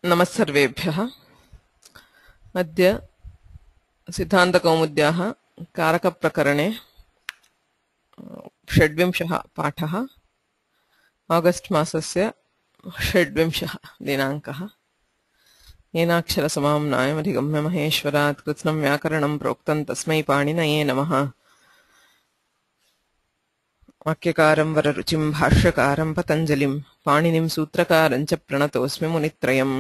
नमस्सर्वेभ्यः। अद्य सिद्धान्तकौमुद्याः कारकप्रकरणे षड्विंशः पाठः। आगस्ट् मासस्य षड्विंशः दिनाङ्कः। येनाक्षरसमाम्नायमधिगम्य महेश्वरात् कृत्स्नं व्याकरणं प्रोक्तं तस्मै पाणिनये नमः। वाक्यकारं वररुचिं भाष्यकारं पतञ्जलिं पाणिनिं सूत्रकारं च प्रणतोऽस्मि मुनित्रयम्।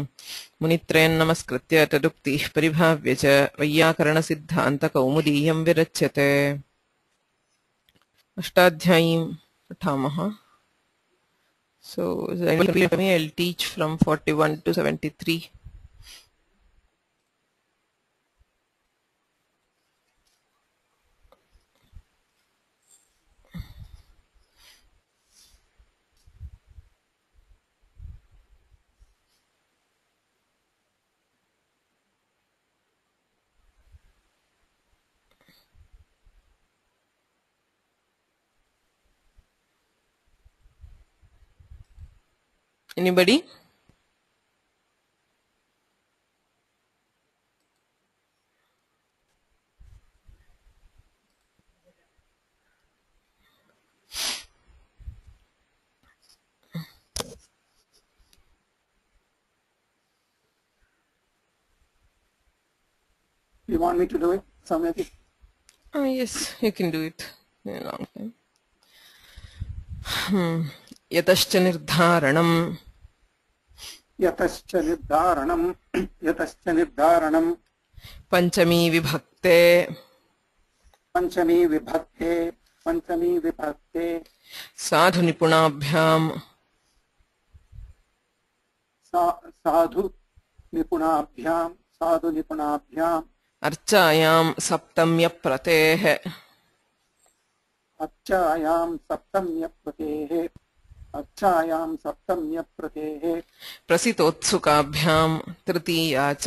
मुनित्रयं नमस्कृत्य तदुक्तिः परिभाव्य च वैयाकरणसिद्धान्तकौमुदीयं विरच्यते। अष्टाध्यायीं पठामः। So I'll teach from 41 to 73. Anybody? You want me to do it, Samyati? Yes, you can do it in a long time. यतश्च निर्धारणम् यतश्च निर्धारणम् पंचमी विभक्ते साधु निपुणाभ्याम् अर्चायां सप्तम्यप्रतेः प्रसितोत्सुकाभ्याम् तृतीया च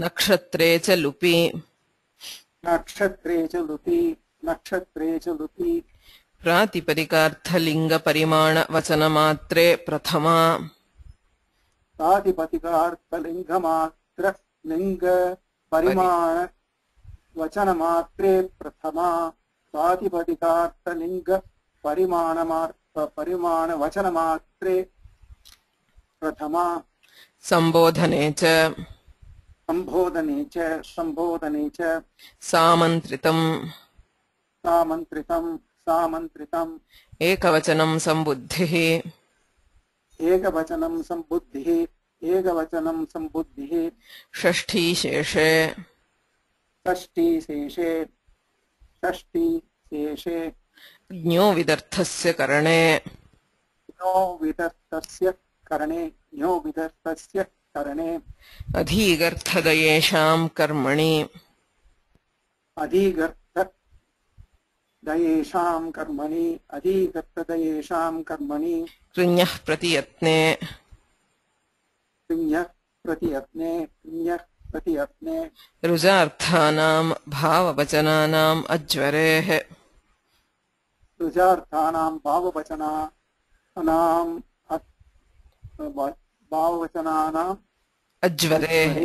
नक्षत्रे च लुपि प्रातिपदिकार्थलिङ्गपरिमाणवचनमात्रे प्रथमा संबोधने च सामन्त्रितम् एकवचनं संबुद्धिः षष्ठी शेषे ज्ञो विदर्थस्य करणे अधिगर्थदयेषां कर्मणि कृञ्यः प्रतियत्ने रुजार्थानां भाववचनानाम् अज्वरेः अज्वरेः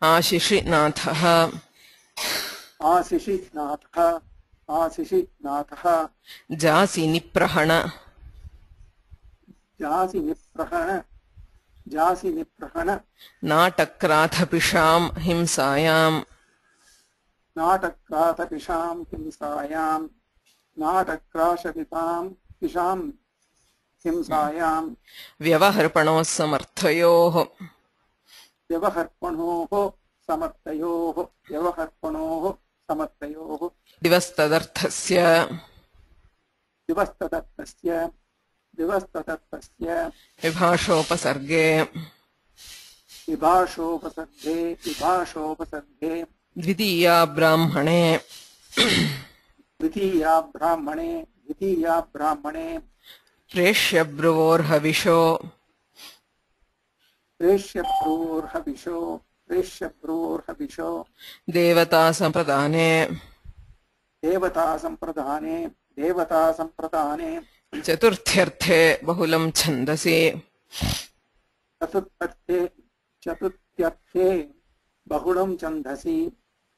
आशिषिनाथः जासि निप्रहण नाटक्राथपिशां हिंसायां व्यवहर्पणोः समर्थयोः दिवस्तदर्थस्य विभाषोपसर्गे द्वितीया ब्राह्मणे प्रेष्यब्रुवोर्हविषो प्रेष्यभ्रूर्हविषो देवतासम्प्रदाने देवतासम्प्रदाने चतुर्थ्यर्थे बहुलं छन्दसि चतुर्थ्ये चतुर्थ्यर्थे बहुलं छन्दसि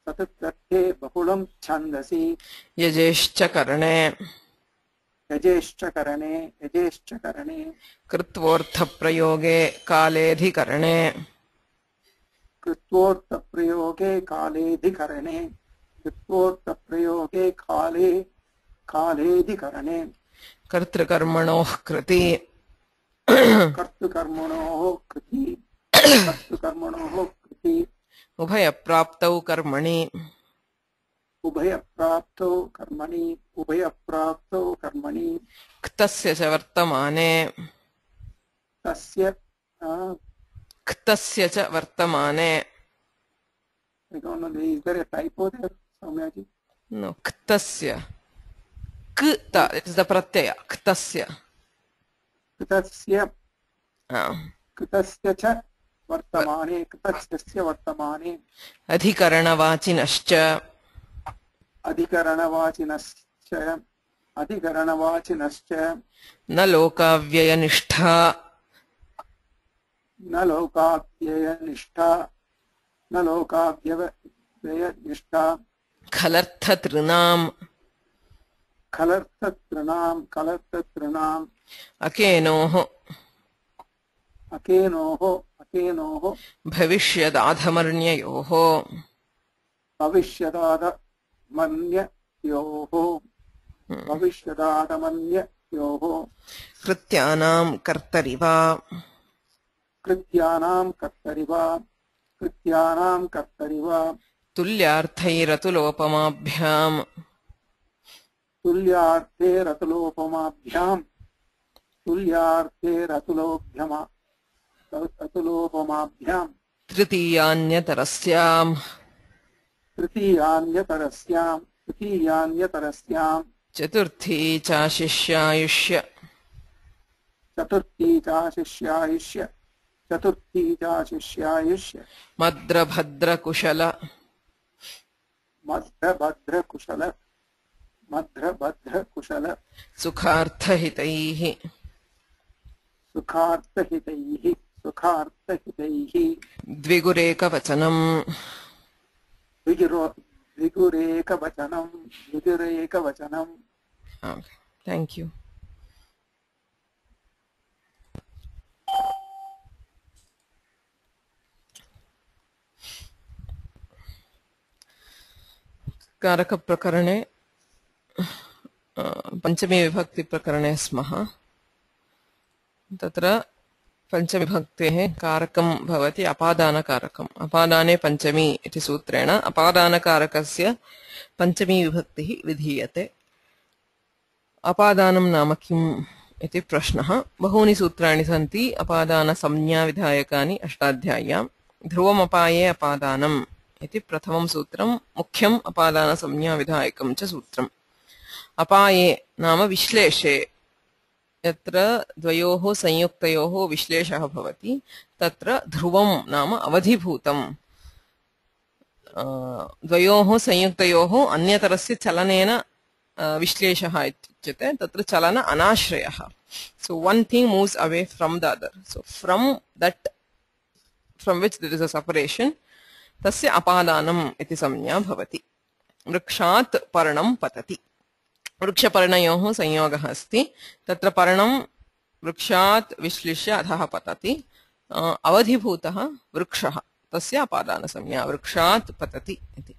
चतुर्थ्ये बहुलं छन्दसि यजेश्च करणे यजेश्च करणे कृत्वोऽर्थप्रयोगे कालेऽधिकरणे कृत्वोक्तप्रयोगे कालेऽधिकरणे कर्तृकर्मणोः कृति कर्तृकर्मणोः कृति उभयप्राप्तौ कर्मणि उभयप्राप्तौ कर्मणि क्तस्य च वर्तमाने तस्य क्तस्य च वर्तमाने I don't know, is there a typo there, Soumyaji? no क्तस्य kta, it is the pratyaya क्तस्य कृतस्य कृतस्य च वर्तमाने अधिकरणवाचिनश्च अधिकरणवाचिनश्च न लोकाव्ययनिष्ठा न लोकाव्ययनिष्ठा खलर्थतृणाम् खलर्थतृणाम् अकेनोः अकेनोः भविष्यदाधमर्ण्ययोः भविष्यदाधमन्ययोः कृत्यानां कर्तरिव कृत्यानां कर्तरिव तुल्यार्थैरतुलोपमाभ्याम् तुल्यार्थेरतुलोपमाभ्याम् तृतीयान्यतरस्याम् तृतीयान्यतरस्याम् चतुर्थी चाशिष्यायुष्य मद्रभद्रकुशल सुखार्थहितैः द्विगुरेकवचनम् द्विगुरेकवचनम् थैंक यू कारक प्रकरणे पंचमी विभक्ति प्रकरणे स्मः तत्र पंचविभक्तेः कारकं भवति अपादानकारकम् अपादाने पंचमी इति सूत्रेण अपादानकारकस्य पंचमी विभक्तिः विधीयते अपादानं नाम किम् इति प्रश्नः बहूनि सूत्राणि सन्ति अपादानसंज्ञाविधायकानि अष्टाध्याय्यां ध्रुवमपाये अपादानम् इति प्रथमं सूत्रं मुख्यम् अपादानसंज्ञाविधायकं च सूत्रम् अपाये नाम विश्लेषे यत्र द्वयोः संयुक्तयोः विश्लेषः भवति तत्र ध्रुवं नाम अवधिभूतम् द्वयोः संयुक्तयोः अन्यतरस्य चलनेन विश्लेषः इत्युच्यते तत्र चलन अनाश्रयः so one thing moves away from the other so from which there is a separation तस्य अपादानम् इति संज्ञा भवति वृक्षात् पर्णं पतति वृक्षपर्णयोः संयोगः अस्ति तत्र पर्णं वृक्षात् विश्लिष्य अधः पतति अवधिभूतः वृक्षः तस्य अपादानसंज्ञा वृक्षात् पतति इति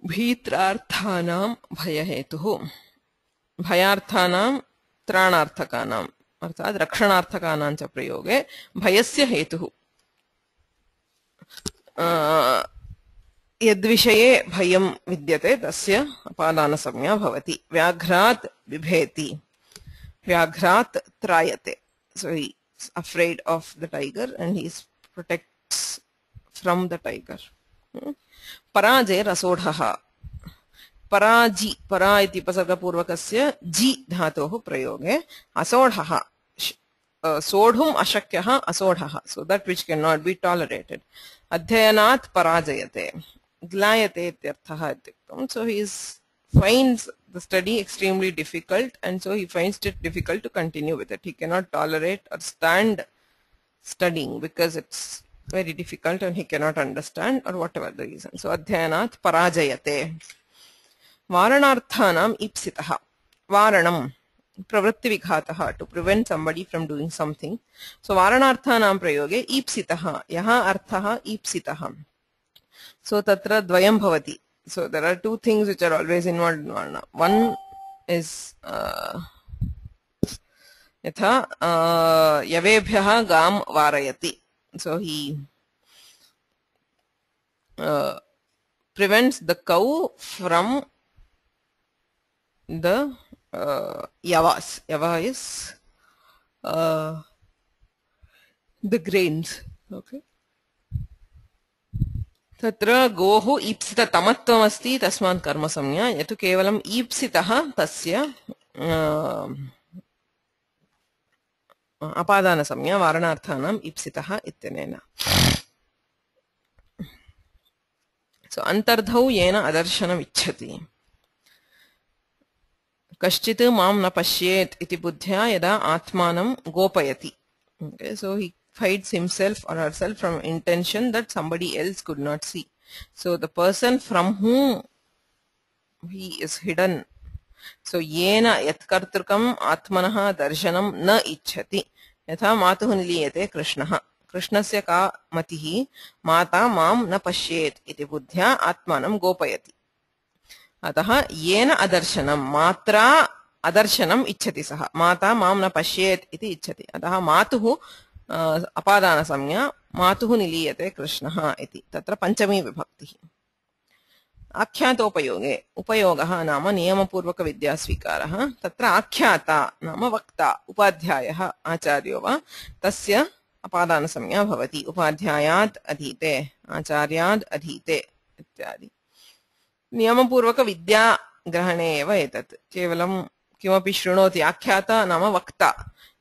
भीत्रार्थानां भयहेतुः भयार्थानां त्राणार्थकानाम् अर्थात् रक्षणार्थकानां च प्रयोगे भयस्य हेतुः यद्विषये भयं विद्यते तस्य अपादानसंज्ञा भवति व्याघ्रात् बिभेति व्याघ्रात् त्रायते so he is afraid of the tiger and he protects from the tiger पराजय रसोढः पराजि परा इति उपसर्गपूर्वकस्य जि धातोः प्रयोगे असोढः सोढुम् अशक्यः असोढः, so that which cannot be tolerated. अध्ययनात् पराजयते, ग्लायते इत्यर्थः इत्युक्तम्. So he finds the study extremely difficult, and so he finds it difficult to continue with it. He cannot tolerate or stand studying because it's very difficult and he cannot understand, or whatever the reason. So adhyanat parajayate. Varanarthanam ipsitah. Varanam pravritti vikhatah, to prevent somebody from doing something. So varanarthanam prayoge ipsitah. Yaha arthaha ipsitah. So tatra dvayam bhavati. So there are two things which are always involved in varna. One is yatha yavebhyah gam varayati. So he prevents the cow from the yavas. Yava is the grains. Okay. तत्र गोः ईप्सित तमत्वम् अस्ति, तस्मात् कर्म संज्ञा. यतु केवलम् ईप्सितः तस्य अपादान संज्ञा वारणार्थानाम् ईप्सितः इत्यनेन. सो अन्तर्धौ येन अदर्शनम् इच्छति. कश्चित् मां न पश्येत् इति बुद्ध्या यदा आत्मानं गोपयति. So he hides himself or herself from intention that somebody else could not see. So the person from whom he is hidden. So yena yatkartrukam atmanah darshanam na ichhati. Yatha matuh niliyate Krishnaha. Krishnasya ka matihi mata mam na pashyet iti buddhya atmanam gopayati. Ataha yena adarshanam matra adarshanam ichhati saha. Mata mam na pashyet iti ichhati. Ataha matuh अपादान संज्ञा मातुः निलीयते कृष्णः इति. तत्र पंचमी विभक्तिः. आख्यातोपयोगे उपयोगः नाम नियमपूर्वक विद्यास्वीकारः. तत्र आख्याता नाम वक्ता उपाध्यायः आचार्यो वा तस्य अपादान संज्ञा भवति. उपाध्यायात् अधीते, आचार्यात् अधीते इत्यादि. नियमपूर्वक विद्या ग्रहणे एव एतत्. केवलं किमपि शृणोति. आख्याता नाम वक्ता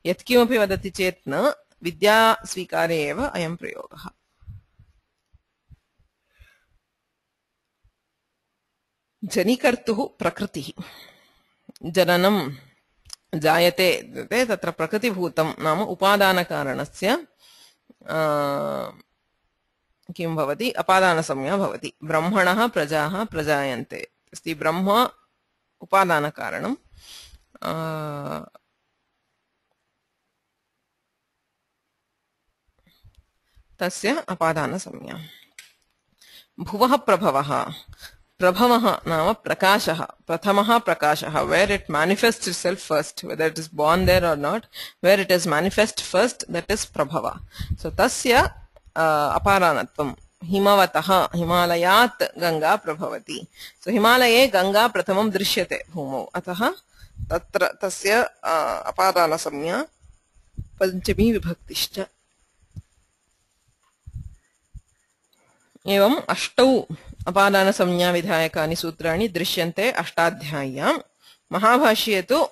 यत्किमपि वदति चेत् न, विद्या स्वीकारे एव अयं प्रयोगः. जनिकर्तुः प्रकृतिः. जननं जायते तत्र प्रकृतिभूतं नाम उपादानकारणस्य किं भवति, अपादानसंज्ञा भवति. ब्रह्मणः प्रजाः प्रजायन्ते अस्ति. ब्रह्म उपादानकारणं, तस्य अपादान संज्ञा. भुवः प्रभवः. प्रभवः नाम प्रकाशः, प्रथमः प्रकाशः. Where it manifests itself first, whether it is born there or not, where it is manifest first, that is prabhava. So tasya अपादानत्वं. हिमवतः, हिमालयात् Ganga प्रभवति. So हिमालये गंगा प्रथमं दृश्यते भूमौ, अतः तत्र तस्य अपादान संज्ञा पंचमी विभक्तिश्च. एवं अष्टौ अपादान संज्ञा विधायकानि सूत्राणि दृश्यन्ते अष्टाध्याय्यां. महाभाष्ये तु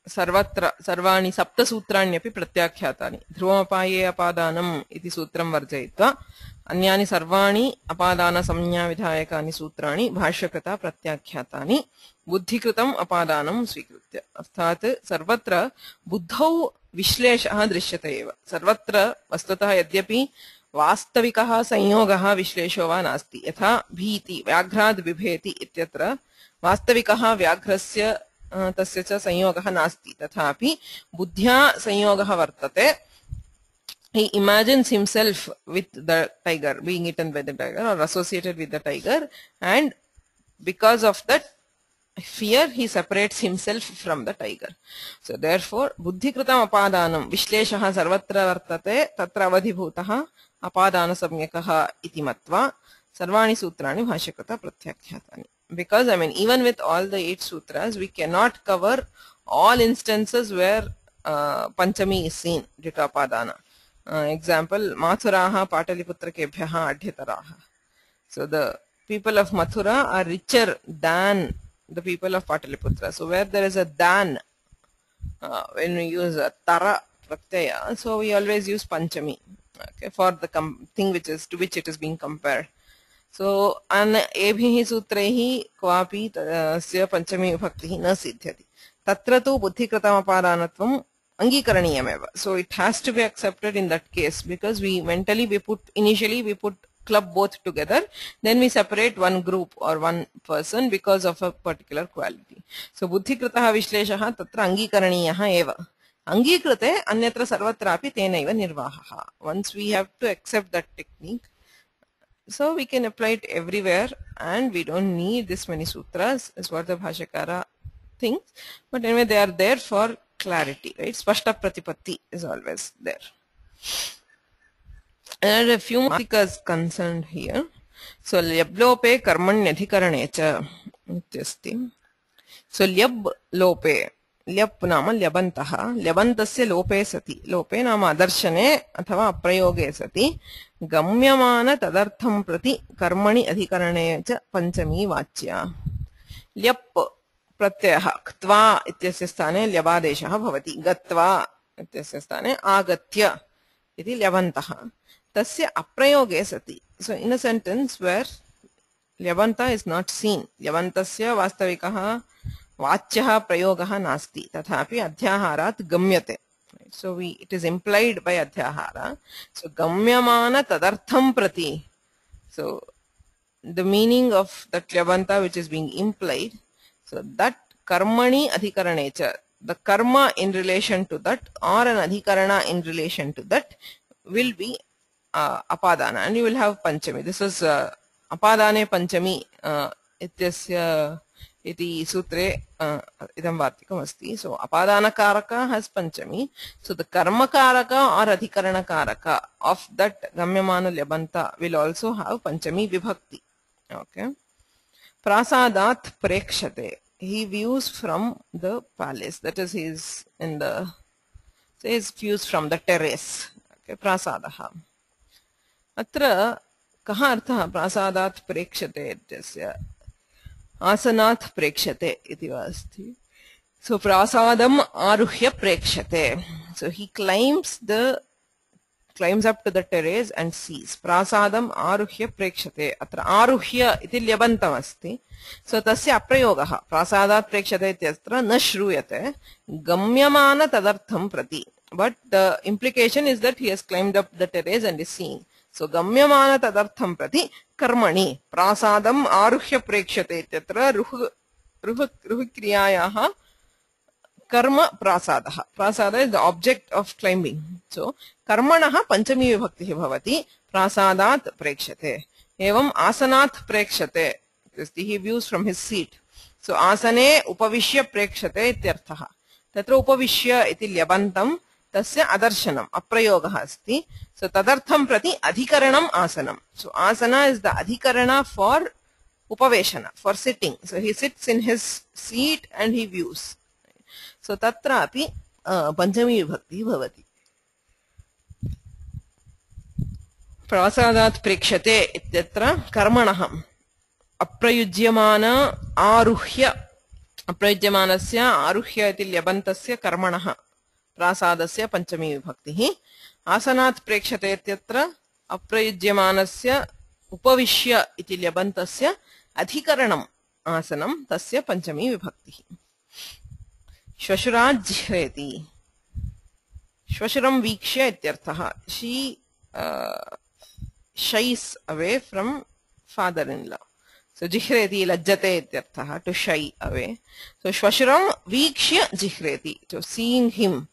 सर्वत्र सर्वाणि सप्तसूत्राण्यपि प्रत्याख्यातानि. ध्रुवमपाये अपादानम् इति सूत्रं वर्जयित्वा अन्यानि सर्वाणि अपादान संज्ञा विधायकानि सूत्राणि भाष्यकृता प्रत्याख्यातानि बुद्धिकृतम् अपादानं स्वीकृत्य. अर्थात् सर्वत्र बुद्धौ विश्लेषः दृश्यते एव. सर्वत्र वस्तुतः यद्यपि वास्तविकः संयोगः विश्लेषो वा नास्ति. यथा भीति व्याघ्राद् बिभेति इत्यत्र वास्तविकः व्याघ्रस्य तस्य च संयोगः नास्ति, तथापि बुद्ध्या संयोगः वर्तते. He imagines himself with the tiger, being eaten by the tiger or associated with the tiger, and because of that fear he separates himself from the tiger. So therefore buddhikritam apadanam vishleshah sarvatra vartate tatra avadhibhutah अपादान संज्ञकः इति मत्वा सर्वाणि सूत्राणि भाष्यकृता प्रत्याख्यातानि. Because I mean, even with all the 8 sutras, we cannot cover all instances where panchami is seen due to apadana. Example, mathuraha pataliputrakebyah adhyataraha. So the people of Mathura are richer than the people of Pataliputra. So where there is a than, when we use a tara pratyaya, so we always use panchami, okay, for the thing which is to which it is being compared. So an ebhihi sutrehi kvapi tasya panchami vibhaktihi na siddhyati. Tatra tu buddhikratam apadanatvam angikaraniyameva. So it has to be accepted in that case, because we mentally initially we put club both together, then we separate one group or one person because of a particular quality. So buddhikrataha vishleshaha tatra angikaraniyah eva. Angikrate anyatra sarvatrapi tenaiva nirvahaha. Once we have to accept that technique, so we can apply it everywhere, and we don't need this many sutras, is what the Bhashyakara thinks. But anyway, they are there for clarity, right? Spashta pratipatti is always there. And a few articles concerned here. So lyablope karmanyadhikarancha ityasti. So lyab lope, lyap nama lyabantaha, lyabantasya lope sati, lope nama adarshane athava aprayoge sati, gamyamana tadartham prati karmani adhikarancha panchami vachya. Lyap pratyah ktva ityasya sthane lyabadeshah bhavati, gatva ityasya sthane agatya iti lyabantaha. Tasya aprayoge sati. So in a sentence where lyabanta is not seen, lyabantasya vastavikaha vachyaha prayogaha nasti, tathapi adhyaharat gamyate. So it is implied by adhyahara. So gamyamana tadartham prati. So the meaning of that lyabanta which is being implied, so that karmani adhikaranecha, the karma in relation to that or an adhikarana in relation to that will be apadana, and you will have panchami. This is apadane panchami ityasya iti sutre idam vartikam asti. So apadana karaka has panchami. So the karma karaka or adhikarana karaka of that gamyamana lyabanta will also have panchami vibhakti. Okay. Prasadat prekshate. He views from the palace. That is, he is in the, so he is views from the terrace. Okay. Prasadaha. Atra kaha artha prasadat prekshate ityasya asanat prekshate iti asti. So prasadam aruhya prekshate. So he climbs up to the terrace and sees. Prasadam aruhya prekshate. Atra aruhya iti lyabantam asti. So tasya aprayogaha prasadat prekshate ityatra na shruyate gamyamana tadartham prati. But the implication is that he has climbed up the terrace and is seeing. So gamyamana tadartham prati karmani prasadam aruhya prekshate ityatra ruh kriyayaha karma prasadaha. Prasada is the object of climbing. So karmanaha panchami vibhakti bhavati prasadat prekshate. Evam asanat prekshate. He views from his seat. So asane upavishya prekshate ityarthaha. Tatra upavishya iti lyabantam tasya adarshanam aprayogaha asti. So tadartham prati adhikaranam asanam. So asana is the adhikarana for upaveshana, for sitting. So he sits in his seat and he views. So tatra api panchami vibhakti bhavati. Prasadat prekshate ityatra karmanaham aprayujyamana aruhya, aprayujyamanasya aruhya iti lyabantasya karmanaha prasadasya panchami vibhaktihi. Asanat prekshate ityatra aprayujyamanasya upavishya iti lyabantasya adhikaranam asanam tasya panchami vibhaktihi. Shvashurat jihreti. Shvashuram vikshya ityarthaha. She shies away from father-in-law. So jihreti lajjate ityarthaha, to shy away. So shvashuram vikshya jihreti, so seeing him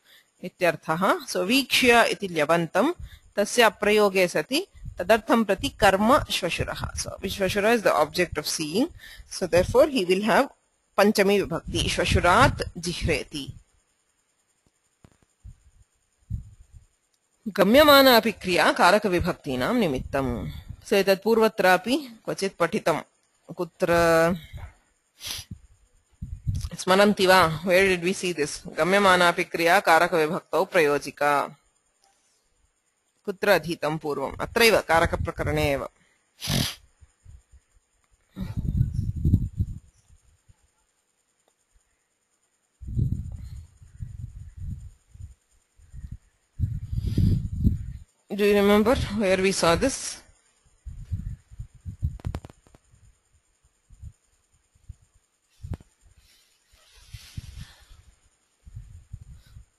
ityarthaha. So vikshya iti lyabantam tasya aprayoge sati tadartham prati karma shvashuraha. So shvashura is the object of seeing. So therefore he will have panchami vibhakti. Shvashurat jihreti. Gamyamana api kriya karaka vibhaktinam nimittam. So etat purvatrapi kvachit patitam. Kutra smaranti va? Where did we see this? Gamyamana api kriya karaka vibhaktau prayojika. Kutra adhitam purvam? Atraiva karaka prakarane eva. Do you remember where we saw this?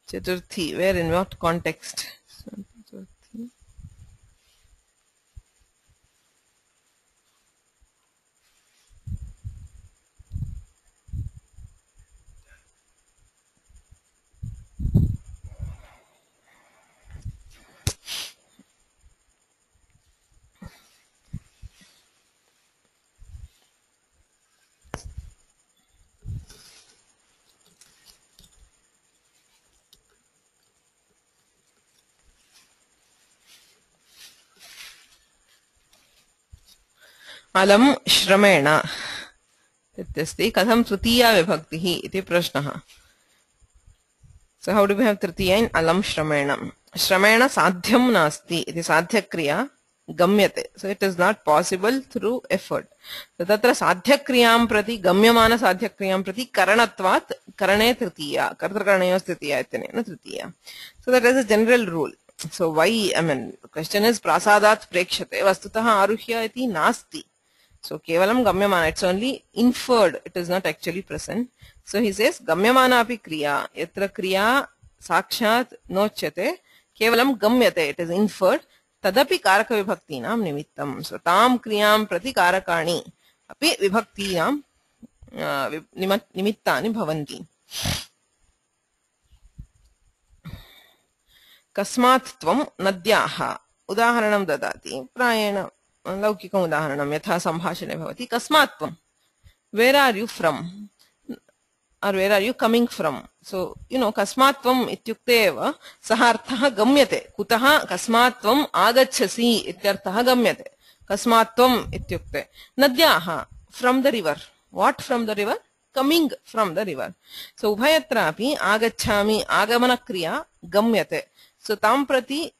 Chaturthi, where, in what context? Chaturthi. अलं श्रमेण इत्यस्ति कथं तृतीया विभक्तिः इति प्रश्नः. So how do we have tritiya in alam shramenam? Shramena sadhyam nasti iti sadhya kriya gamyate. So it is not possible through effort. So tatra sadhya kriyam prati gamyamana sadhya kriyam prati karanatvat karane tritiya kartrakaranayost tritiya ityanena tritiya. So that is a general rule. So why, I mean, the question is prasadat prekshate vastutah aruhya iti nasti. So kevalam gamyamana, it's only inferred, it is not actually present. So he says gamyamana api kriya yatra kriya sakshat nochyate kevalam gamyate, it is inferred, tadapi karaka vibhaktinam nimittam. So tam kriyam prati karakani api vibhaktinam nimittani bhavanti. Kasmat tvam nadyaha udaharanam dadati prayena लौकिकम् उदाहरणं यथा सम्भाषणे भवति कस्मात् त्वं, where are you from or where are you coming from. So you know कस्मात् त्वम् इत्युक्ते एव सः अर्थः गम्यते. कुतः कस्मात् त्वम् आगच्छसि इत्यर्थः गम्यते. कस्मात् त्वम् इत्युक्ते नद्याः, from the river. What from the river? Coming from the river. So उभयत्रापि आगच्छामि आगमनक्रिया गम्यते. So तां प्रति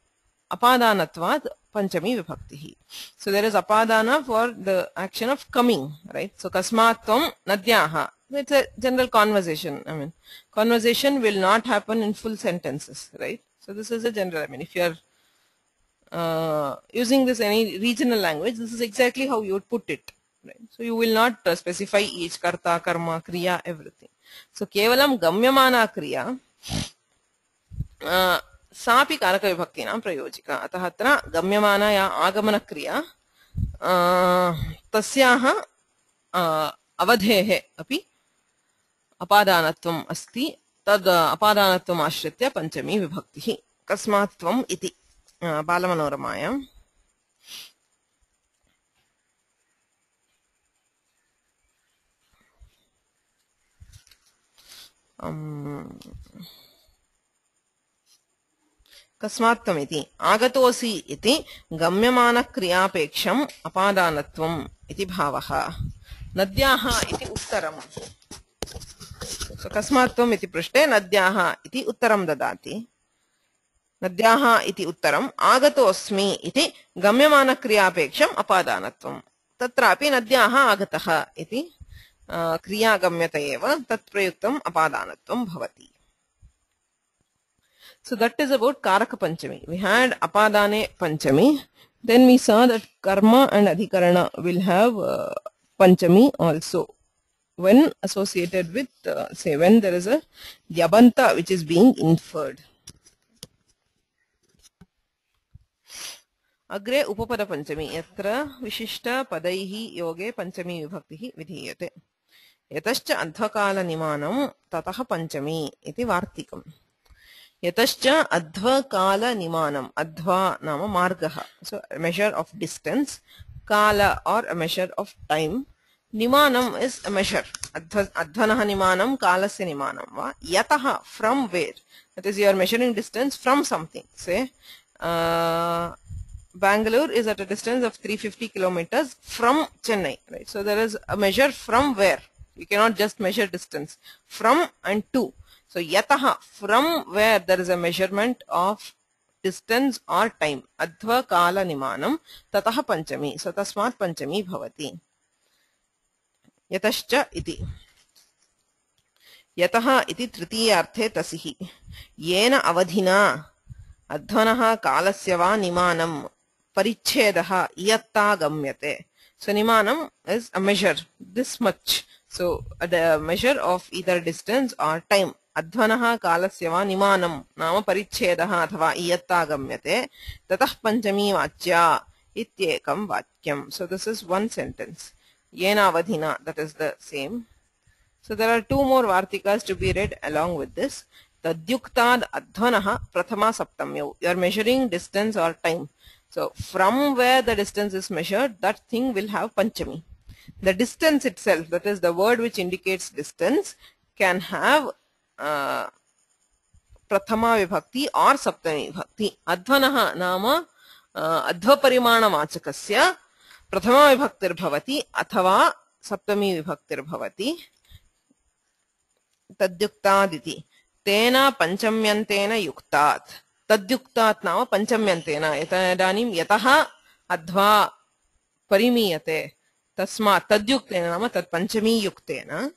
apadanatvat panchami vibhakti. So there is apadana for the action of coming, right? So kasmatvam nadyaha. It's a general conversation. I mean, conversation will not happen in full sentences, right? So this is a general. I mean, if you are using this any regional language, this is exactly how you would put it, right? So you will not specify each karta, karma, kriya, everything. So kevalam gamyamana kriya. सापि कारक विभक्तीनां प्रयोजिका. अतः अत्र गम्यमाना या आगमन क्रिया तस्याः अवधेः अपि अपादानत्वम् अस्ति. तद् अपादानत्वम् आश्रित्य पञ्चमी विभक्तिः कस्मात् त्वम् इति. बालमनोरमायां कस्मात्त्वम् इति आगतोऽसि इति गम्यमानक्रियापेक्षम् अपादानत्वम् इति भावः. नद्याः इति उत्तरम्. So कस्मात्त्वम् इति पृष्टे नद्याः इति उत्तरं ददाति. नद्याः इति उत्तरम् आगतोऽस्मि इति गम्यमानक्रियापेक्षम् अपादानत्वम्. तत्रापि नद्याः आगतः इति क्रिया गम्यते एव तत्प्रयुक्तम् अपादानत्वं भवति. So that is about Karaka Panchami. We had Apadane Panchami. Then we saw that Karma and Adhikarana will have Panchami also when associated with, say, when there is a Yabanta which is being inferred. Agre Upapada Panchami. Yatra Vishishta Padaihi Yoge Panchami Vibhaktihi Vidhiyate. Yatascha Adhakala Nimanam Tataha Panchami iti Vartikam. Yatascha adhva kala nimanam. Adhva nama margaha. So a measure of distance. Kala or a measure of time. Nimanam is a measure. Adhvanaha nimanam kalasya nimanam va. Yataha, from where. That is, you are measuring distance from something. Say Bangalore is at a distance of 350 kilometers from Chennai. Right. So there is a measure from where. You cannot just measure distance. From and to. So yataha, from where there is a measurement of distance or time. Adhva kala nimanam tataha panchami. So tasmat panchami bhavati. Yatascha iti. Yataha iti tritiyarthe tasihi. Yena avadhina adhvanah kalasya va nimanam parichedah iyatta gamyate. So nimanam is a measure, this much. So the measure of either distance or time. Adhvanah kalasya va nimanam nama parichedah athava iyatta gamyate tatah panchami vachya ityekam vakyam. So this is one sentence. Yena avadhina, that is the same. So there are two more vartikas to be read along with this. Tadyuktad adhvanah prathama saptamyo. You are measuring distance or time. So from where the distance is measured, that thing will have panchami. The distance itself, that is the word which indicates distance, can have prathama vibhakti or saptami vibhakti. Adhvanah nama adhva parimana vachakasya prathama vibhaktir bhavati athava saptami vibhaktir bhavati. Tadyuktaditi tena panchamyantena yuktat. Tadyuktat nama panchamyantena. Etadanim yataha adhva parimiyate tasmat tadyuktena nama tat panchami yuktena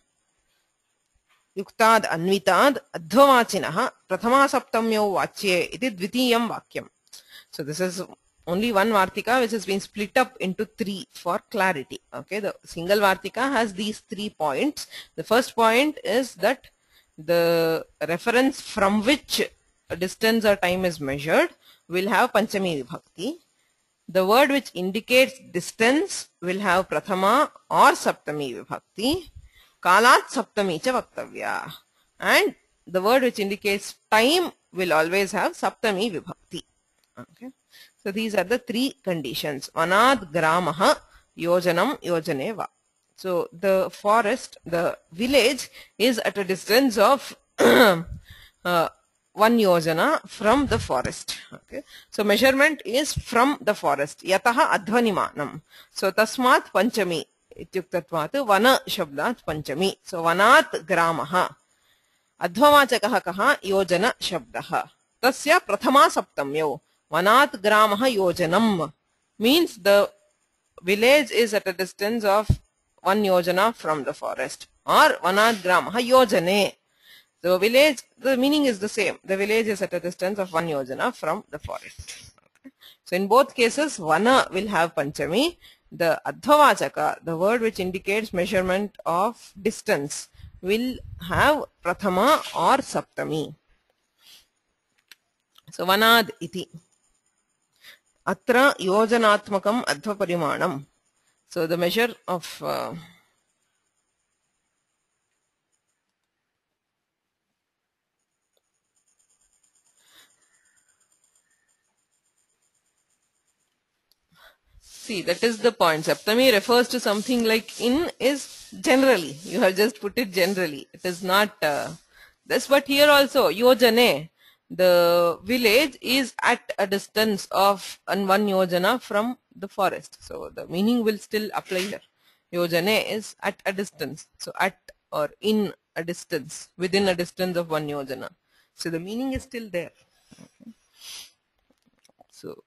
yuktad anvitad adhvavachinah prathama saptamyo vachye iti dvitiyam vakyam. So this is only one vartika which has been split up into three for clarity. Okay, the single vartika has these 3 points. The first point is that the reference from which a distance or time is measured will have panchami vibhakti. The word which indicates distance will have prathama or saptami vibhakti. Kalat saptami cha vaktavya. And the word which indicates time will always have saptami vibhakti. Okay. So these are the 3 conditions. Vanad gramaha yojanam yojaneva. So the forest, the village is at a distance of 1 yojana from the forest. Okay. So measurement is from the forest. Yataha adhvanimanam. So tasmat panchami ityuktatvat vana shabdat panchami. So vanat gramaha. Adhvavachakah kaha yojana shabdah. Tasya prathama saptamyo. Vanat gramaha yojanam means the village is at a distance of 1 yojana from the forest, or vanat gramaha yojane. The village, the meaning is the same. The village is at a distance of 1 yojana from the forest. Okay. So in both cases, vana will have panchami. The adhvavachaka, the word which indicates measurement of distance, will have prathama or saptami. So vanad iti. Atra yojanatmakam adhva parimanam. So the measure of see, that is the point. Saptami refers to something like in is generally. You have just put it generally. It is not this, but here also yojane. The village is at a distance of 1 yojana from the forest. So the meaning will still apply here. Yojane is at a distance. So at or in a distance, within a distance of 1 yojana. So the meaning is still there. Okay. So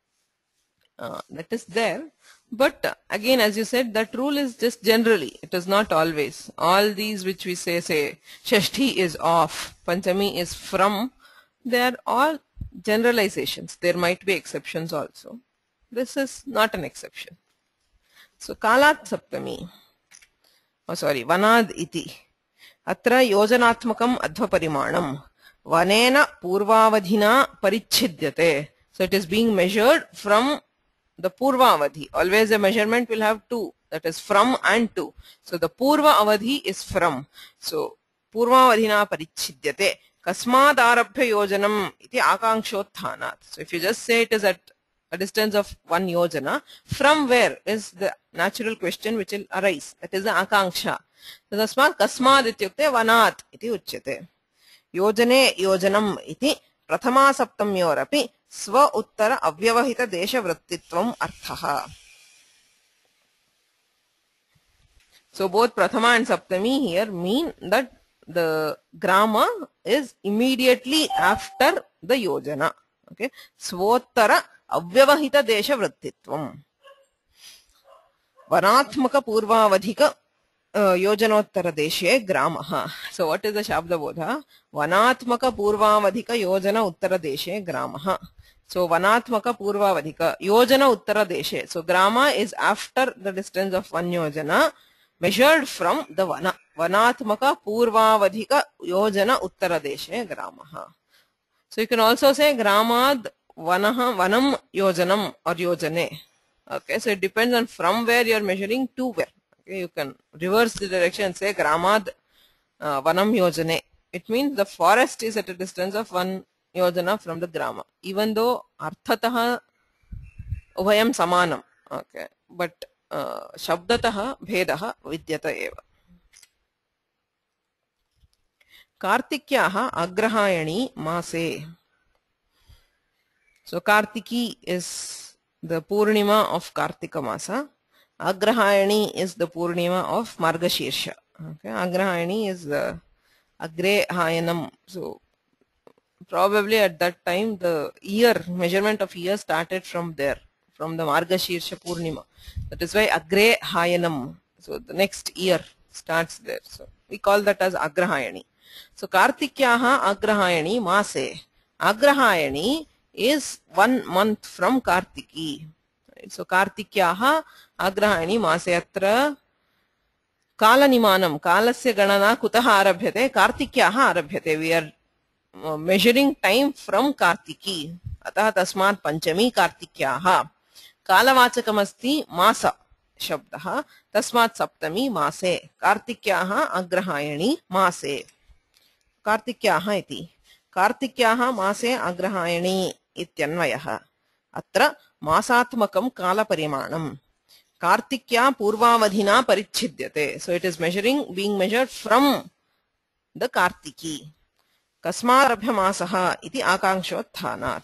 that is there. But again, as you said, that rule is just generally. It is not always. All these which we say Shashti is off, Panchami is from, they are all generalizations. There might be exceptions also. This is not an exception. So Kalat Saptami, Vanad iti. Atra yojanatmakam adhva parimanam. Vanena purvavadhina parichhidyate. So it is being measured from the purva avadhi. Always a measurement will have 2. That is from and to. So the purva avadhi is from. So purva avadhina parichhidyate. Kasmad arabhya yojanam iti akankshotthanat. So if you just say it is at a distance of 1 yojana, from where is the natural question which will arise. That is the akanksha. So kasmad ityukte vanat iti uchyate. Yojane yojanam iti prathama saptamyorapi swa uttara avyavahita desha vrittitvam arthaha. So both prathama and saptami here mean that the grama is immediately after the yojana. Okay. Swottara avyavahita desha vrittitvam. Vanatmaka purvavadhika yojanottara deshe gramaha. So what is the Shabda Bodha? Vanatmaka purvavadhika yojana uttara deshe gramaha. So Vanatmaka Purvavadhika Yojana Uttara Deshe. So Grama is after the distance of 1 yojana measured from the Vana. Vanatmaka Purvavadhika Yojana Uttara Deshe Gramaha. So you can also say Gramad Vanam Yojanam or Yojane. Okay, so it depends on from where you are measuring to where. Okay, you can reverse the direction and say Gramad Vanam Yojane. It means the forest is at a distance of 1 yojana from the grama, even though arthatah ubhayam samanam. Okay, but shabdatah bhedah vidyata eva. Kartikyaha agrahayani mase. So Kartiki is the Purnima of Kartika Masa. Agrahayani is the Purnima of Margashirsha. Okay, Agrahayani is the Agrehayanam. So probably at that time the year measurement of year started from there, from the Margashirsha Purnima. That is why Agrehayanam. So the next year starts there. So we call that as Agrahayani. So Kartikyaha Agrahayani Mase. Agrahayani is 1 month from Kartiki. Right? So Kartikyaha Agrahayani Mase atra Kalanimanam Kalasya Ganana Kutaha Arabhyate Kartikyaha Arabhyate. We are measuring time from Kartiki. Atah tasmat Panchami Kartikyaha. Kalavachakam Masa Shabdaha Tasmat Saptami Mase. Kartikyaha Agrahayani Mase. Kartikyaha iti. Kartikyaha Mase Agrahayani ityannvayah. Atra Masatmakam Kala Parimanam. Kartikya Purvavadhina Parichhidyate. So it is being measured from the Kartiki. Kasmarabhya Masaha iti Akankshotthanat.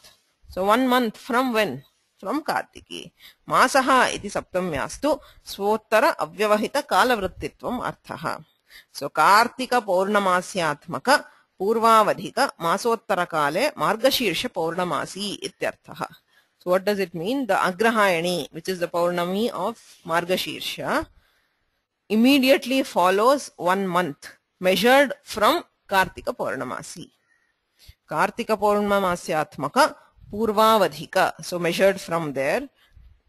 So 1 month from when? From Kartiki. Masaha iti Saptamyastu Svottara Avyavahita Kalavrittitvam Arthaha. So Kartika Purnamasyatmaka Purvavadhika Masottara Kale Margashirsha Purnamasi ityarthaha. So what does it mean? The Agrahayani, which is the Purnami of Margashirsha, immediately follows 1 month measured from Kartika Purnamasi. Kartika Purnamasyatmaka Purvavadhika. So measured from there.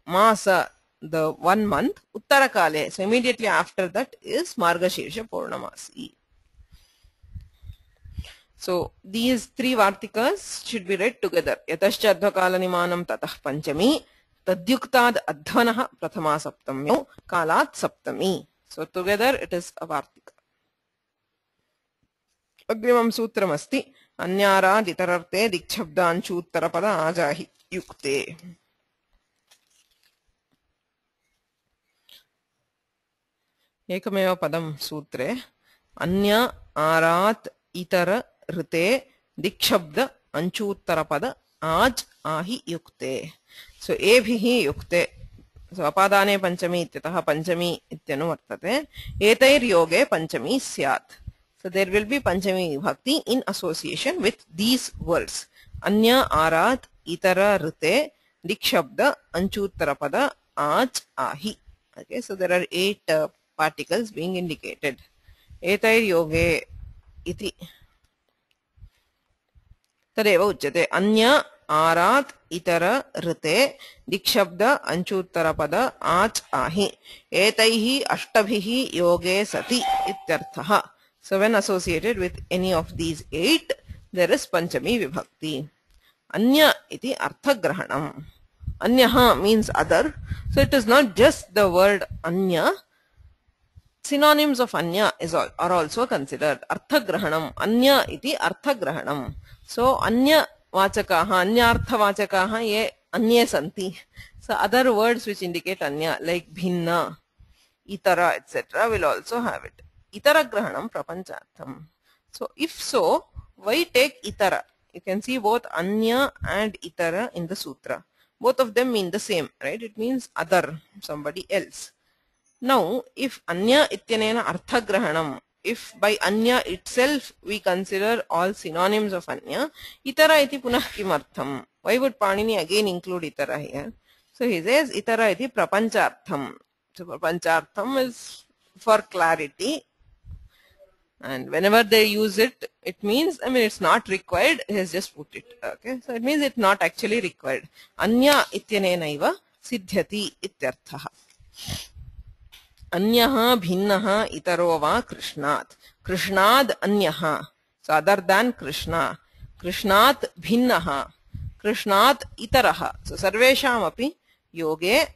Masa, the 1 month. Uttarakale. So immediately after that is Margashirsha Purnamasi. So these 3 Vartikas should be read together. Yatascha Advakalanimanam Tatah Panchami Tadyuktad Advanaha Prathama Saptamyo Kalat Saptami. So together it is a Vartika. Agrimam Sutram Asti Anyara Ditararte Dikchabdanchu Uttarapada Ajahi Yukte. Ekameva Padam Sutre Anya Arat Itara Rite Dikshabda Anchuttarapada Aj Ahi Yukte. So Ebhihi Yukte. So Apadane Panchami ityataha Panchami ityanu vartate. Etair yoge Panchami syat. So there will be Panchami Vibhakti in association with these words. Anya Arat Itara Rite Dikshabda Anchuttarapada Aj Ahi. Okay, so there are 8 particles being indicated. Etair yoge iti Tadeva uchyate. Anya Arat Itara Rite Dikshabda Anchuttarapada Ach Ahi. Etaihi Ashtabhihi Yoge Sati ityarthaha. So when associated with any of these 8, there is Panchami Vibhakti. Anya iti Arthagrahanam. Anyaha means other. So it is not just the word Anya. Synonyms of Anya are also considered. Arthagrahanam. Anya iti Arthagrahanam. So Anya Vachakaha, Anya Artha Vachakaha ye Anye Santi. So other words which indicate Anya like Bhinna, Itara, etc. will also have it. Itara Grahanam Prapanchartham. So if so, why take Itara? You can see both Anya and Itara in the sutra. Both of them mean the same, right? It means other, somebody else. Now, if Anya ityanena Arthagrahanam, if by Anya itself we consider all synonyms of Anya, Itara iti punah kimartham. Why would Panini again include Itara here? So he says Itara iti Prapanchartham. So Prapanchartham is for clarity, and whenever they use it, it means, I mean, it's not required, he has just put it. Okay, so it means it's not actually required. Anya ityanenaiva siddhyati ityarthaha. Anyaha bhinnaha itaro va krishnat. Krishnad anyaha. So other than Krishna. Krishnat bhinnaha. Krishnat itaraha. So sarvesham api yoge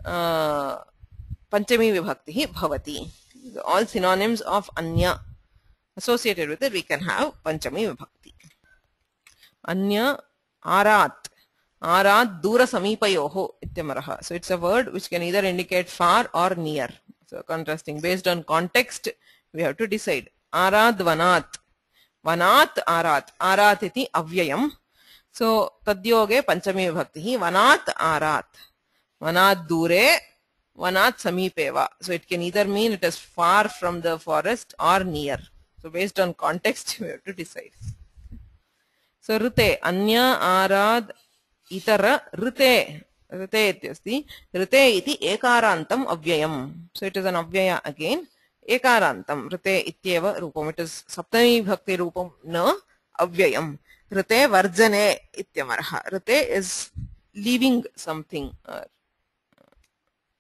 panchami vibhakti bhavati. All synonyms of anya associated with it, we can have panchami vibhakti. Anya arat. Arat dura samipayoho ityamaraha. So it's a word which can either indicate far or near. So contrasting. Based on context, we have to decide. Arat vanat. Vanat arat. Arat iti avyayam. So tadyoge panchami vibhakti. Vanat arat. Vanat dure. Vanat samipeva. So it can either mean it is far from the forest or near. So based on context, we have to decide. So rute. Anya arad itara rute. Rute ityasti. Rute iti ekarantam avyayam. So it is an avyaya again. Ekarantam. Rute ityeva rupam. It is saptami bhakti rupam na avyayam. Rute varjane ityamaraha. Rute is leaving something.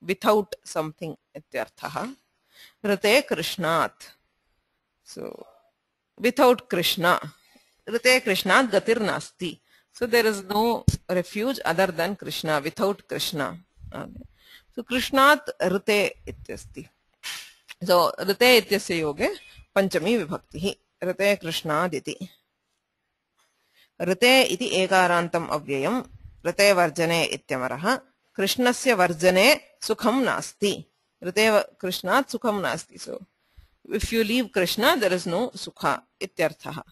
Without something ityarthaha. Rate krishnat. So without Krishna. Rate krishnat gatir nasti. So there is no refuge other than Krishna, without Krishna. Okay. So krishnat rate ityasti. So rate ityasya yoge panchami vibhakti. Rate krishnad iti. Rate iti ekarantam avyayam. Rate varjane ityamaraha. Krishnasya varjane sukham nasti. Rite Krishnat sukham nasti. So if you leave Krishna, there is no sukha ityarthaha.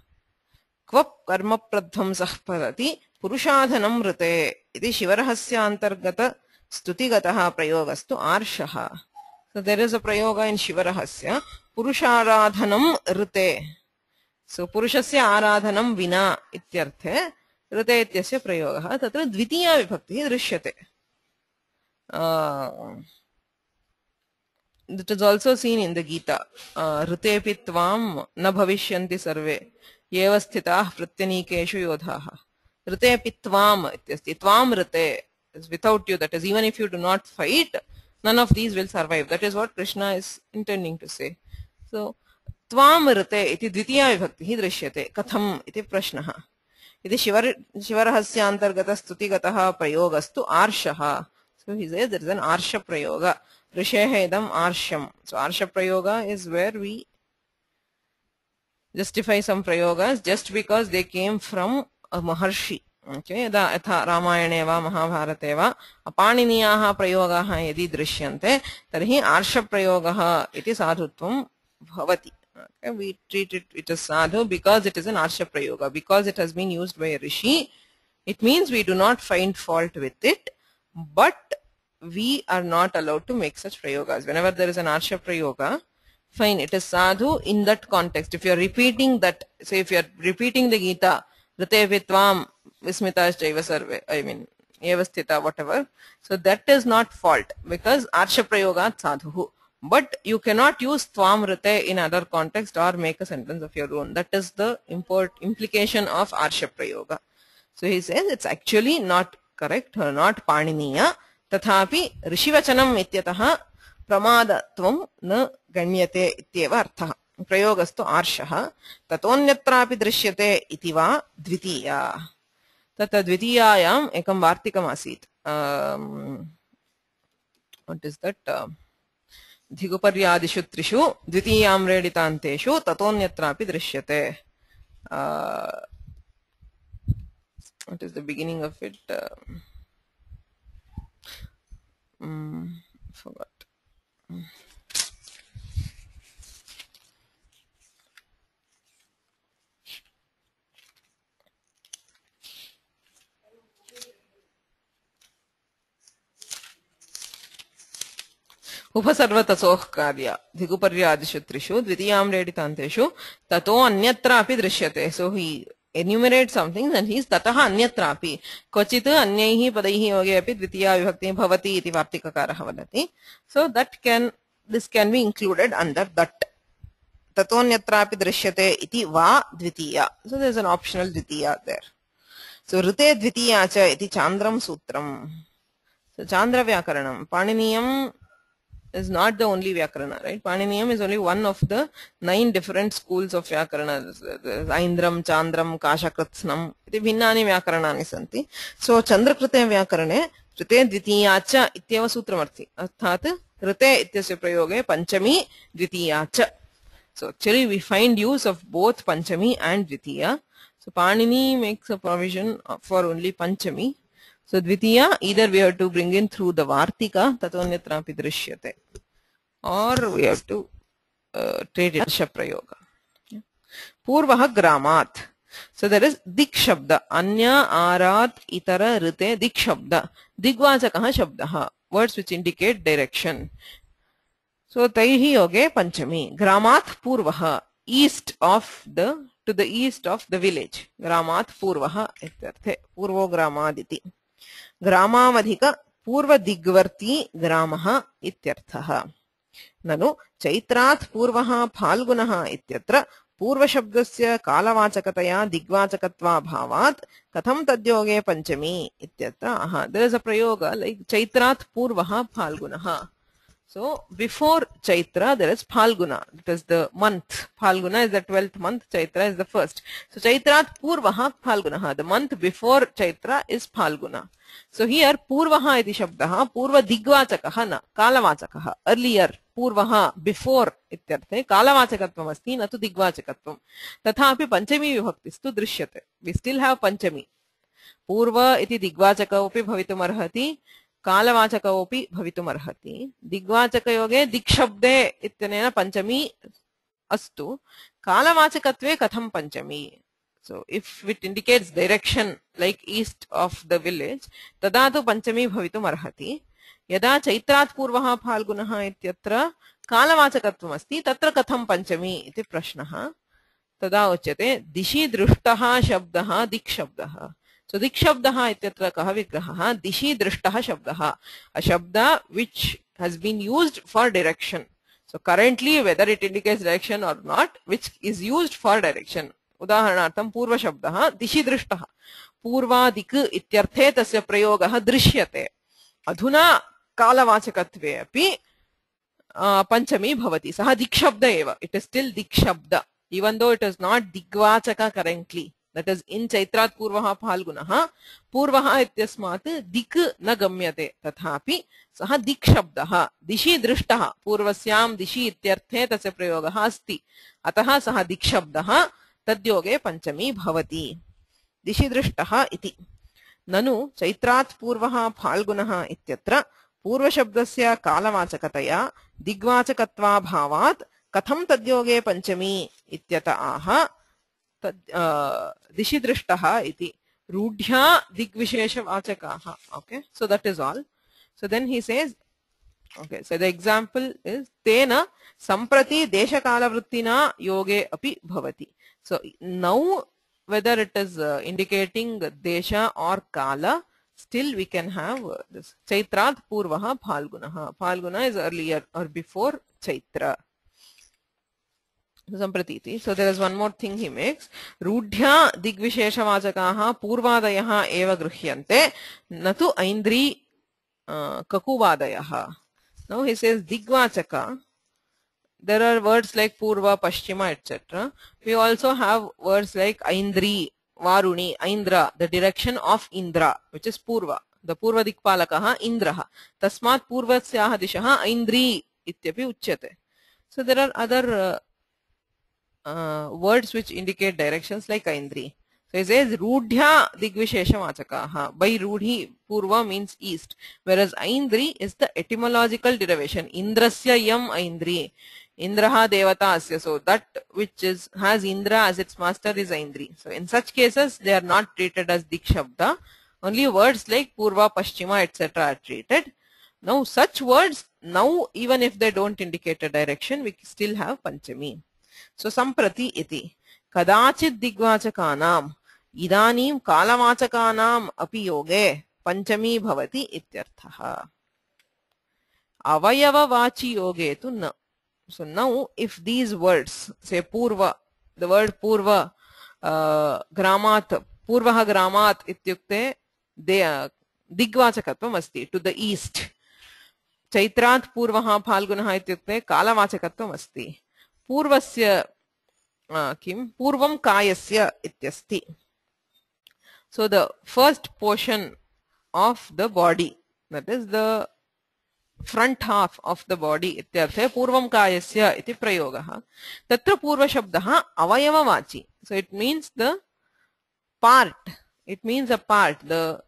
Kvap karma pradhamsah parati purushadhanam rite iti shivarahasya antargata stutigataha prayogastu arshaha. So there is a prayoga in shivarahasya. Purusharadhanam rite. So purushasya aradhanam vina ityarthe rite ityasya prayogaha. Tatra dvitiya vibhakti drishyate. It is also seen in the Gita. Ritepi tvam na bhavishyanti sarve yeva sthitah pratyanikeshu yodhaha. Ritepi tvam ityasti. Tvam rite is without you. That is, even if you do not fight, none of these will survive. That is what Krishna is intending to say. So, tvam rite iti dvitiya vibhakti drishyate. Katham iti prashnaha. Iti shivarahasya antargata stutigataha prayogastu arshaha. So he says there is an arsha prayoga. Risheha idam arsham. So arsha prayoga is where we justify some prayogas just because they came from a maharshi. Okay, yatha ramayane va mahabharate va apaniniyaha prayogaha yadi drishyante tarhi arsha prayogaha iti sadhutvam bhavati. Okay, we treat it as sadhu because it is an arsha prayoga. Because it has been used by a rishi, it means we do not find fault with it. But we are not allowed to make such prayogas. Whenever there is an arsha prayoga, fine, it is sadhu in that context. If you are repeating that, say if you are repeating the Gita, rate vitvam vismitas jaiva sarve, I mean, evasthita, whatever. So that is not fault because arsha prayoga sadhu. But you cannot use tvam rate in other context or make a sentence of your own. That is the implication of arsha prayoga. So he says it's actually not correct or not paniniya. Tathapi rishivachanam ityatah pramadatvam na ganyate ityeva arthaha. Prayogastu arshaha tatonyatra drishyate iti va dvitiya. Tata dvitiyayam ekam vartikam asit. What is that? Dhiguparyadishu trishu dvitiyam reditanteshu tatonyatra drishyate. What is the beginning of it? Forgot. Upasarvatasoh karya dhiguparyadishu trishu dvitiyam reditanteshu tato anyatrapi drishyate. So he enumerates something and he is tataha anyatrapi. Kvachit anyaihi padaihi yoge api dvitiya vibhakti bhavati iti vartikakaraha vadati. So this can be included under that. ततोऽन्यत्रापि दृश्यते इति वा द्वितीया. So there is an optional Dwitiya there. So ऋते द्वितीया च इति चान्द्रं सूत्रम्. So Chandra Vyakaranam. Paniniyam is not the only Vyakarana, right? Paniniyam is only one of the 9 different schools of Vyakarana. Aindram, Chandram, Kashakratsnam. Iti bhinnani Vyakaranani santi. So Chandrakrute Vyakarane Rite Dvitiyacha ityeva sutramarthi. Arthat Rite ityasya prayoge Panchami Dvitiyacha. So actually we find use of both Panchami and Dvitiya. So Panini makes a provision for only Panchami. So Dvitiya, either we have to bring in through the Vartika, Tatvanyatrapi Drishyate, or we have to treat it as Shaprayoga. Purvaha Gramat. So there is Dik Shabda, Anya, Arat, Itara, Rite, Dik Shabda, Digvachakaha Shabdaha, words which indicate direction. So Taihi Yoge Panchami, Gramat Purvaha, east of the, to the east of the village. Gramat Purvaha, ityarthe, Purvo Gramaditi. Gramamadhika Purva Digvarti Gramaha ityarthaha. Nanu Chaitrat Purvaha Phalgunaha ityatra Purva Shabdasya Kalavachakataya Digvachakatva Bhavat Katham Tadyoge Panchami ityatra. Aha, there is a prayoga like Chaitrat Purvaha Phalgunaha. So before Chaitra there is Phalguna. It is the month. Phalguna is the 12th month. Chaitra is the first. So Chaitrat Purvaha Phalgunaha. The month before Chaitra is Phalguna. So here Purvaha iti shabdaha Purva Digvachakaha na Kalavachakaha. Earlier Purvaha before ityarthe Kalavachakatvam asti na tu Digvachakatvam. Tathapi Panchami vibhaktistu drishyate. We still have Panchami. Purva iti Digvachaka upi bhavitum arhati. Kalavachakaopi bhavitum arhati. Digvachakayoge dikshabde ityanena Panchami astu. Kalavachakatve katham Panchami. So if it indicates direction like east of the village, tada tu Panchami bhavitum arhati. Yada Chaitrat Purvaha Phalgunaha ityatra Kalavachakatvam asti tatra katham Panchami iti prashnaha. Tada uchyate Dishi Drushtaha Shabdaha Dik Shabdaha. So Dik Shabdaha ityatra kaha vigraha Dishi Drishtaha Shabdaha. A Shabda which has been used for direction. So currently whether it indicates direction or not, which is used for direction. Udaharanartham Purva Shabdaha Dishi Drishtaha. Purva Dik ityarthe tasya prayogaha drishyate. Adhuna Kalavachakatve api Panchami bhavati. Saha Dik Shabda eva. It is still Dik Shabda. Even though it is not Digvachaka currently. That is in Chaitrat Purvaha Phalgunaha. Purvaha ityasmat Dik na gamyate. Tathapi saha Dik Shabdaha. Dishi Drishtaha. Purvasyam Dishi ityarthe tasya prayogaha asti. Ataha saha Dik Shabdaha Tadyoge Panchami bhavati. Dishi Drishtaha iti. Nanu Chaitrat Purvaha Phalgunaha ityatra Purva Shabdasya Kalavachakataya Digvachakatva Bhavat Katham Tadyoge Panchami ityata aha Dishi Drishtaha iti. Rudhya Digvishesha Vachakaha. Okay, so that is all. So then he says, okay, so the example is Tena Samprati Deshakala Vrittina Yoge api bhavati. So now whether it is indicating Desha or Kala, still we can have this Chaitrat Purvaha Phalgunaha. Phalguna is earlier or before Chaitra. Sampratiti. So there is one more thing he makes. Rudhya Digvishesha Vachakaha Purvadayaha eva gruhyante natu Aindri Kakuvadayaha. Now he says Digvachaka. There are words like Purva, Paschima, etc. We also have words like Aindri, Varuni, Aindra, the direction of Indra, which is Purva. The Purva Dikpalakaha Indraha. Tasmat Purvasyaha Dishaha Aindri ityapi uchyate. So there are other words which indicate directions like Aindri. So he says Rudhya Digvishesha Vachakaha. By Rudhi, Purva means east, whereas Aindri is the etymological derivation. Indrasya yam Aindri. Indraha Devata Asya. So that which has Indra as its master is Aindri. So in such cases they are not treated as Dik Shabda. Only words like Purva, Paschima, etc. are treated. Now such words, now even if they don't indicate a direction, we still have Panchami. So Samprati iti. Kadachit Digvachakanam Idanim Kalavachakanam api yoge Panchami bhavati ityarthaha. Avayava Vachi yoge tu na. So now if these words, say purva, the word purva, gramat, purvah gramat ityukte digvachakatvam asti, to the east. Chaitrat purvah phalgunah ityukte kalavachakatvam asti. Purvasya kim purvam kayasya ityasti. So the first portion of the body, that is the front half of the body ityarthe purvam kayasya iti prayogah. Tatra purva shabdah avayavavachi. So it means the part, it means a part, the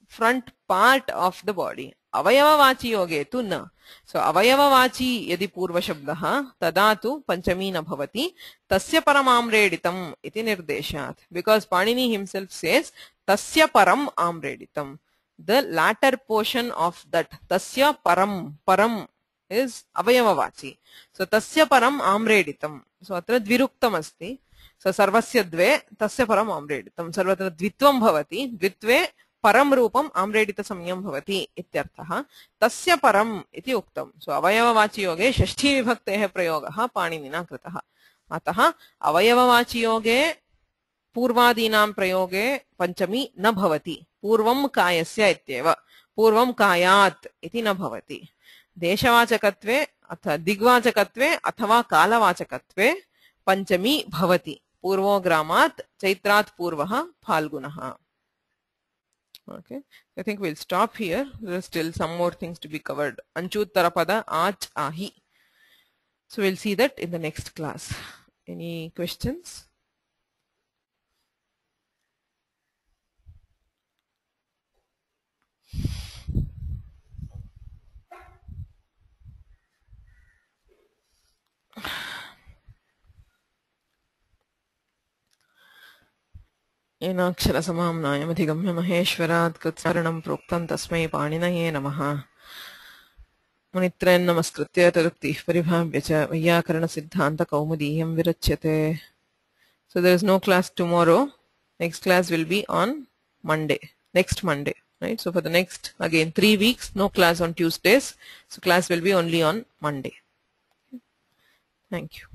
front part of the body. Avayavavachi yoge tu na. So avayavavachi yadi purva shabdah tada tu panchami na bhavati tasya param amreditam iti nirdeshat. Because Panini himself says tasya param amreditam. The latter portion of that tasya param is avayavavachi. So tasya param amreditam. So atra dviruktam asti. So sarvasya dve tasya param amreditam. Sarvatra dvitvam bhavati. Dvitve param rupam amredita samyam bhavati ityarthaha. Tasya param iti uktam. So avayavavachi yoge shashti vibhaktehe prayogah Paninina kritaha. Ataha avayavavachi yoge पूर्वादीनां प्रयोगे पंचमी न भवति. पूर्वं कायस्य इत्येव. पूर्वं कायात् इति न भवति. देशवाचकत्वे अथवा दिग्वाचकत्वे अथवा कालवाचकत्वे पंचमी भवति. पूर्वो ग्रामात् चैत्रात् पूर्वः फाल्गुनः. Okay, I think we'll stop here. There are still some more things to be covered. Anchuttarapada ach ahi. So we'll see that in the next class. Any questions? येनाक्षरसमाम्नायमधिगम्य महेश्वरात् कृत्स्मरणं प्रोक्तं तस्मै पाणिनये नमः. मुनित्रयं नमस्कृत्य तदुक्तिः परिभाव्य च वैयाकरणसिद्धान्तकौमुदीयं विरच्यते. So there is no class tomorrow. Next class will be on Monday. Next Monday, right? So for the next, again, 3 weeks, no class on Tuesdays. So class will be only on Monday. Thank you.